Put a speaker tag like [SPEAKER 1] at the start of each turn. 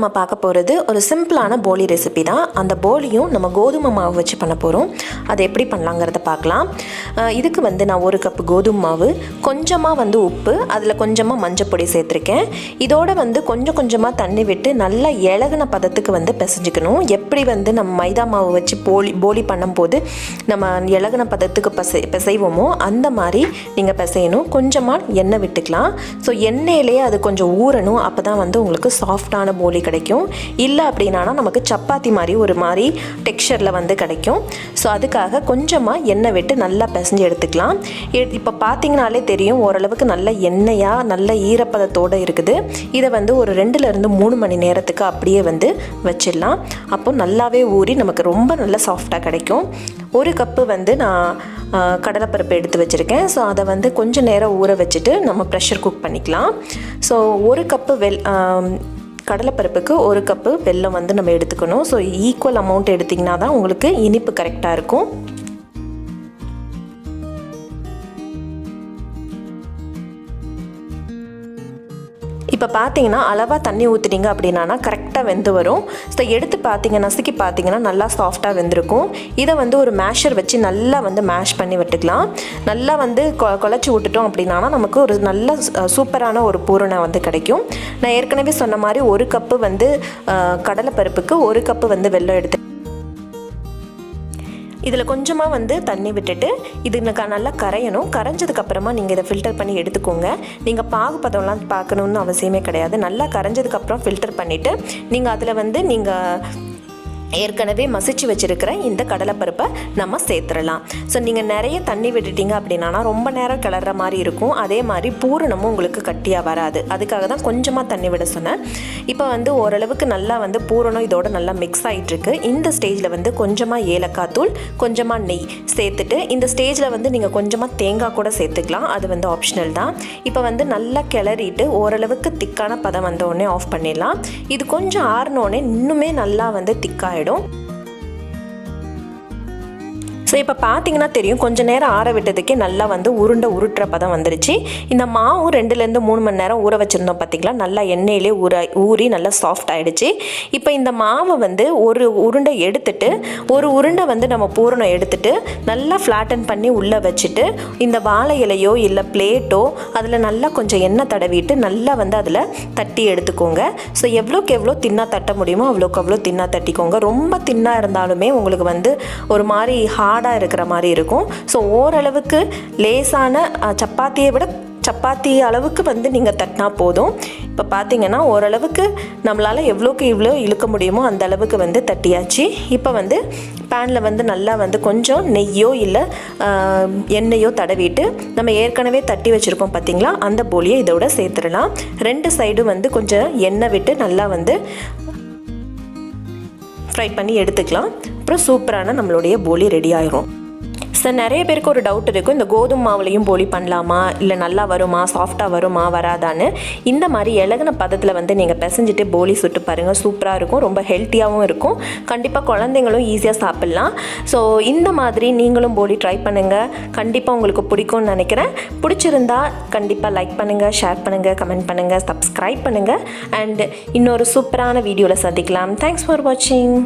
[SPEAKER 1] நம்ம பார்க்க போகிறது ஒரு சிம்பிளான போலி ரெசிபி தான். அந்த போலியும் நம்ம கோதுமை மாவு வச்சு பண்ண போகிறோம். அதை எப்படி பண்ணலாங்கிறத பார்க்கலாம். இதுக்கு நான் 1 கப் கோதுமை மாவு, கொஞ்சமாக உப்பு, அதில் கொஞ்சமாக மஞ்சப்பொடி சேர்த்துருக்கேன். இதோட கொஞ்சம் கொஞ்சமாக தண்ணி விட்டு நல்லா இலகுன பதத்துக்கு பிசைஞ்சிக்கணும். எப்படி நம்ம மைதா மாவு வச்சு போலி பண்ணும்போது நம்ம இலகுன பதத்துக்கு பிசைவோமோ அந்த மாதிரி நீங்கள் பிசையணும். கொஞ்சமாக எண்ணெய் விட்டுக்கலாம். ஸோ எண்ணெயிலேயே அது கொஞ்சம் ஊறணும். அப்போ தான் உங்களுக்கு சாஃப்டான போலி கிடைக்கும். இல்லை அப்படின்னா நமக்கு சப்பாத்தி மாதிரி ஒரு மாதிரி டெக்ஸ்சரில் கிடைக்கும். ஸோ அதுக்காக கொஞ்சமாக எண்ணெய் விட்டு நல்லா பிசைஞ்சு எடுத்துக்கலாம். இப்போ பார்த்தீங்கனாலே தெரியும், ஓரளவுக்கு நல்ல எண்ணெயாக நல்ல ஈரப்பதத்தோடு இருக்குது. இதை ஒரு 2லேருந்து 3 மணி நேரத்துக்கு அப்படியே வச்சிடலாம். அப்போ நல்லாவே ஊறி நமக்கு ரொம்ப நல்ல சாஃப்டாக கிடைக்கும். 1 கப்பு நான் கடலைப்பருப்பு எடுத்து வச்சுருக்கேன். ஸோ அதை கொஞ்சம் நேரம் ஊற வச்சுட்டு நம்ம ப்ரெஷர் குக் பண்ணிக்கலாம். ஸோ 1 கப்பு கடலைப்பருப்புக்கு 1 கப்பு வெல்லம் நம்ம எடுத்துக்கணும். ஸோ ஈக்குவல் அமௌண்ட் எடுத்திங்கன்னா தான் உங்களுக்கு இனிப்பு கரெக்டாக இருக்கும். இப்போ பார்த்தீங்கன்னா அளவாக தண்ணி ஊற்றிட்டீங்க அப்படின்னா கரெக்டாக வெந்து வரும். ஸோ எடுத்து நசுக்கி பார்த்தீங்கன்னா நல்லா சாஃப்டாக வெந்திருக்கும். இதை ஒரு மேஷர் வச்சு நல்லா மேஷ் பண்ணி விட்டுக்கலாம். நல்லா குழச்சி விட்டுட்டோம் அப்படின்னா நமக்கு ஒரு நல்ல சூப்பரான ஒரு பூரணை கிடைக்கும். நான் ஏற்கனவே சொன்ன மாதிரி 1 கப்பு கடலைப்பருப்புக்கு 1 கப்பு வெல்லம் எடுத்து இதில் கொஞ்சமாக தண்ணி விட்டுட்டு இது நல்லா கரையணும். கரைஞ்சதுக்கப்புறமா நீங்கள் இதை ஃபில்டர் பண்ணி எடுத்துக்கோங்க. நீங்கள் பாகுபதம்லாம் பார்க்கணுன்னு அவசியமே கிடையாது. நல்லா கரைஞ்சதுக்கப்புறம் ஃபில்டர் பண்ணிவிட்டு நீங்கள் அதில் நீங்கள் ஏற்கனவே மசிச்சு வச்சுருக்கிற இந்த கடலைப்பருப்பை நம்ம சேர்த்துடலாம். ஸோ நீங்கள் நிறைய தண்ணி விட்டுட்டீங்க அப்படின்னா ரொம்ப நேரம் கிளற மாதிரி இருக்கும். அதே மாதிரி பூரணமும் உங்களுக்கு கட்டியாக வராது. அதுக்காக தான் கொஞ்சமாக தண்ணி விட சொன்னேன். இப்போ ஓரளவுக்கு நல்லா பூரணம் இதோட நல்லா மிக்ஸ் ஆகிட்டுருக்கு. இந்த ஸ்டேஜில் கொஞ்சமாக ஏலக்காய் தூள், கொஞ்சமாக நெய் சேர்த்துட்டு இந்த ஸ்டேஜில் நீங்கள் கொஞ்சமாக தேங்காய் கூட சேர்த்துக்கலாம். அது ஆப்ஷனல் தான். இப்போ நல்லா கிளறிட்டு ஓரளவுக்கு திக்கான பதம் வந்தோடனே ஆஃப் பண்ணிடலாம். இது கொஞ்சம் ஆறினோடனே இன்னுமே நல்லா திக்காயிடும். ஸோ இப்போ பார்த்தீங்கன்னா தெரியும், கொஞ்சம் நேரம் ஆற விட்டதுக்கே நல்லா உருட்டுற பதம் வந்துருச்சு. இந்த மாவு 2லேருந்து 3 மணி நேரம் ஊற வச்சுருந்தோம் பார்த்தீங்களா, நல்லா எண்ணெயிலே ஊறி நல்லா சாஃப்ட் ஆகிடுச்சு. இப்போ இந்த மாவை ஒரு உருண்டை எடுத்துட்டு ஒரு உருண்டை நம்ம பூரணம் எடுத்துட்டு நல்லா ஃப்ளாட்டன் பண்ணி உள்ளே வச்சுட்டு இந்த வாழை இலையோ இல்லை பிளேட்டோ அதில் நல்லா கொஞ்சம் எண்ணெய் தடவிட்டு நல்லா அதில் தட்டி எடுத்துக்கோங்க. ஸோ எவ்வளோக்கு எவ்வளோ தின்னா தட்ட முடியுமோ அவ்வளோக்கு அவ்வளோ தின்னா தட்டிக்கோங்க. ரொம்ப தின்னாக இருந்தாலுமே உங்களுக்கு ஒரு மாதிரி ஹார்டாக இருக்கிற மாதிரி இருக்கும். ஸோ ஓரளவுக்கு லேசான சப்பாத்தி அளவுக்கு நீங்கள் தட்டினா போதும். இப்போ பார்த்தீங்கன்னா ஓரளவுக்கு நம்மளால் எவ்வளோக்கு இவ்வளோ இழுக்க முடியுமோ அந்த அளவுக்கு தட்டியாச்சு. இப்போ பேனில் நல்லா கொஞ்சம் நெய்யோ இல்லை எண்ணெயோ தடவிட்டு நம்ம ஏற்கனவே தட்டி வச்சுருக்கோம் பார்த்தீங்களா, அந்த போலியை இதோட சேர்த்துடலாம். 2 சைடும் கொஞ்சம் எண்ணெய் விட்டு நல்லா ஃப்ரை பண்ணி எடுத்துக்கலாம். அப்புறம் சூப்பரான நம்மளுடைய போலி ரெடி ஆயிரும். சார் நிறைய பேருக்கு ஒரு டவுட் இருக்கும், இந்த கோதுமை மாவுலையும் போலி பண்ணலாமா, இல்லை நல்லா வருமா, சாஃப்டாக வருமா வராதான்னு. இந்த மாதிரி இலகுன பதத்தில் நீங்கள் பிசைஞ்சிட்டு போலி சுட்டு பாருங்கள். சூப்பராக இருக்கும், ரொம்ப ஹெல்த்தியாகவும் இருக்கும். கண்டிப்பாக குழந்தைங்களும் ஈஸியாக சாப்பிட்லாம். ஸோ இந்த மாதிரி நீங்களும் போலி ட்ரை பண்ணுங்கள். கண்டிப்பாக உங்களுக்கு பிடிக்கும்னு நினைக்கிறேன். பிடிச்சிருந்தா கண்டிப்பாக லைக் பண்ணுங்கள், ஷேர் பண்ணுங்கள், கமெண்ட் பண்ணுங்கள், சப்ஸ்கிரைப் பண்ணுங்கள். அண்ட் இன்னொரு சூப்பரான வீடியோவில் சந்திக்கலாம். தேங்க்ஸ் ஃபார் வாட்சிங்.